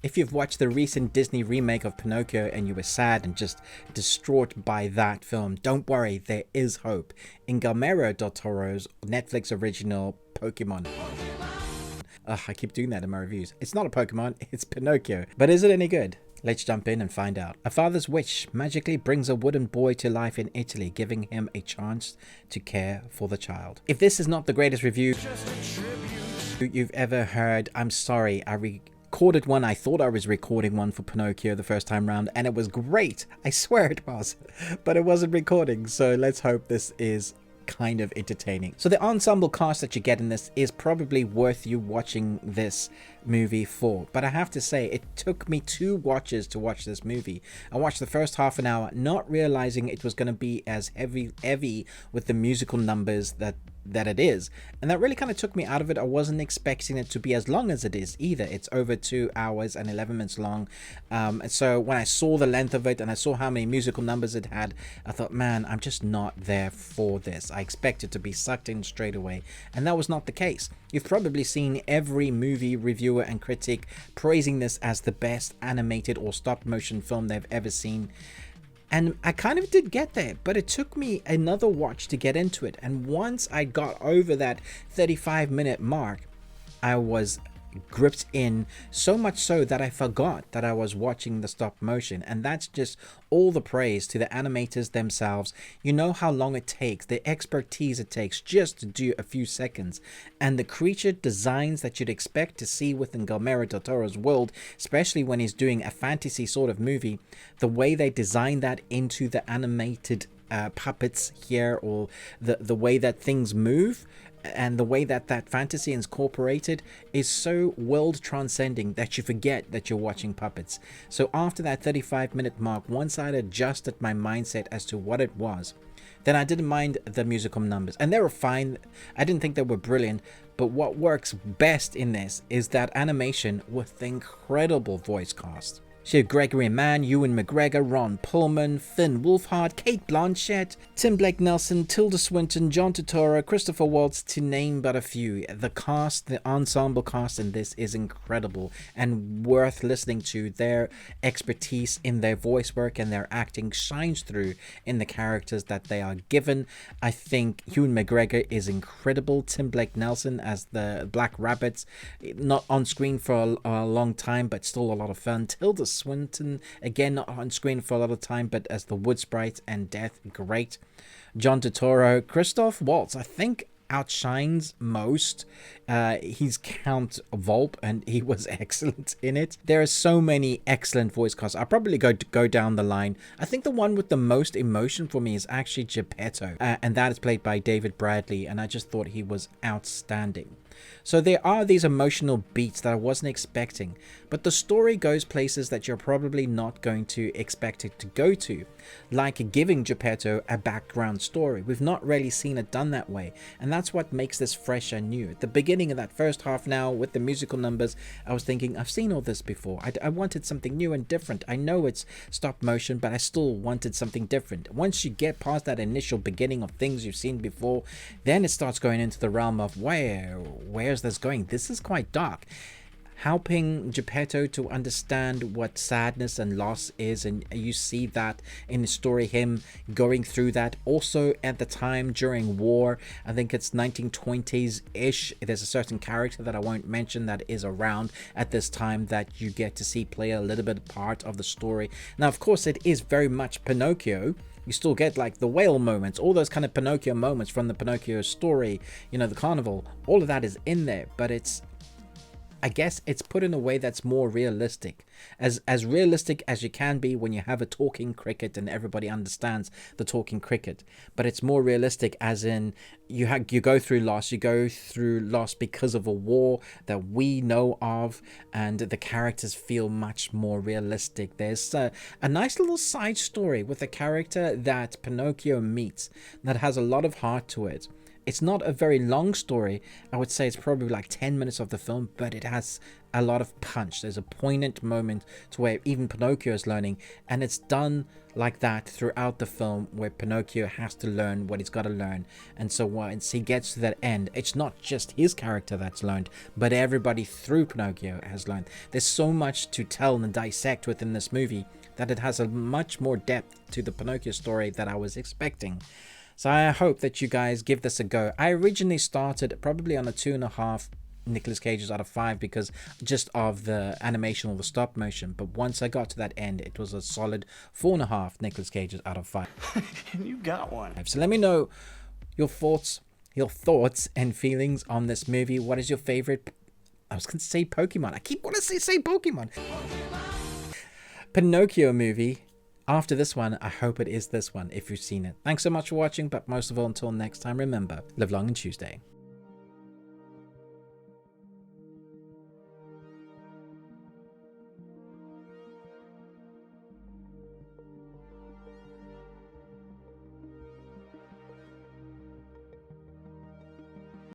If you've watched the recent Disney remake of Pinocchio and you were sad and just distraught by that film, don't worry, there is hope. In Guillermo del Toro's Netflix original Pokemon. Ugh, I keep doing that in my reviews. It's not a Pokemon, it's Pinocchio. But is it any good? Let's jump in and find out. A father's wish magically brings a wooden boy to life in Italy, giving him a chance to care for the child. If this is not the greatest review you've ever heard, I'm sorry. I recorded one. I thought I was recording one for Pinocchio the first time round, and it was great. I swear it was, but it wasn't recording. So let's hope this is kind of entertaining. So the ensemble cast that you get in this is probably worth you watching this movie for, but I have to say it took me 2 watches to watch this movie. I watched the first half an hour not realizing it was going to be as heavy with the musical numbers that it is, and that really kind of took me out of it. I wasn't expecting it to be as long as it is either. It's over 2 hours and 11 minutes long, and so when I saw the length of it and I saw how many musical numbers it had, I thought, man, I'm just not there for this. I expected to be sucked in straight away, and that was not the case. You've probably seen every movie reviewer and critic praising this as the best animated or stop motion film they've ever seen. And I kind of did get there, but it took me another watch to get into it. And once I got over that 35-minute mark, I was gripped in, so much so that I forgot that I was watching the stop motion. And that's just all the praise to the animators themselves. You know how long it takes, the expertise it takes just to do a few seconds, and the creature designs that you'd expect to see within Guillermo del Toro's world, especially when he's doing a fantasy sort of movie. The way they design that into the animated puppets here, or the way that things move, and the way that fantasy is incorporated is so world transcending that you forget that you're watching puppets. So after that 35-minute mark, once I'd adjusted my mindset as to what it was, then I didn't mind the musical numbers, and they were fine. I didn't think they were brilliant, but what works best in this is that animation with the incredible voice cast. So Gregory Mann, Ewan McGregor, Ron Perlman, Finn Wolfhard, Kate Blanchett, Tim Blake Nelson, Tilda Swinton, John Turturro, Christopher Waltz, to name but a few. The cast, the ensemble cast in this is incredible and worth listening to. Their expertise in their voice work and their acting shines through in the characters that they are given. I think Ewan McGregor is incredible. Tim Blake Nelson as the Black Rabbits, not on screen for a long time, but still a lot of fun. Tilda Swinton, again not on screen for a lot of time, but as the Wood Sprite and Death, great. John Turturro. Christoph Waltz, I think, outshines most. He's Count Volpe, and he was excellent in it. There are so many excellent voice casts. I'll probably go down the line. I think the one with the most emotion for me is actually Geppetto, and that is played by David Bradley, and I just thought he was outstanding. So there are these emotional beats that I wasn't expecting, but the story goes places that you're probably not going to expect it to go to, like giving Geppetto a background story. We've not really seen it done that way, and that's what makes this fresh and new. At the beginning of that first half now, with the musical numbers, I was thinking, I've seen all this before. I wanted something new and different. I know it's stop motion, but I still wanted something different. Once you get past that initial beginning of things you've seen before, then it starts going into the realm of where's this going? This is quite dark. Helping Geppetto to understand what sadness and loss is, and you see that in the story, him going through that. Also at the time during war, I think it's 1920s-ish, there's a certain character that I won't mention that is around at this time that you get to see play a little bit part of the story. Now, of course, it is very much Pinocchio. You still get like the whale moments, all those kind of Pinocchio moments from the Pinocchio story, you know, the carnival, all of that is in there, but I guess it's put in a way that's more realistic, as realistic as you can be when you have a talking cricket and everybody understands the talking cricket. But it's more realistic as in you go through loss because of a war that we know of, and the characters feel much more realistic. There's a nice little side story with a character that Pinocchio meets that has a lot of heart to it. It's not a very long story. I would say it's probably like 10 minutes of the film, but it has a lot of punch. There's a poignant moment to where even Pinocchio is learning, and it's done like that throughout the film, where Pinocchio has to learn what he's got to learn. And so once he gets to that end, it's not just his character that's learned, but everybody through Pinocchio has learned. There's so much to tell and dissect within this movie that it has a much more depth to the Pinocchio story that I was expecting. So I hope that you guys give this a go. I originally started probably on a 2.5 Nicolas Cages out of 5 because just of the animation or the stop motion, but once I got to that end, it was a solid 4.5 Nicolas Cages out of 5. You got one. So let me know your thoughts and feelings on this movie. What is your favorite? I was going to say Pokemon. I keep wanting to say Pokemon. Pinocchio movie. After this one, I hope it is this one if you've seen it. Thanks so much for watching, but most of all, until next time, remember, live long and Tuesday.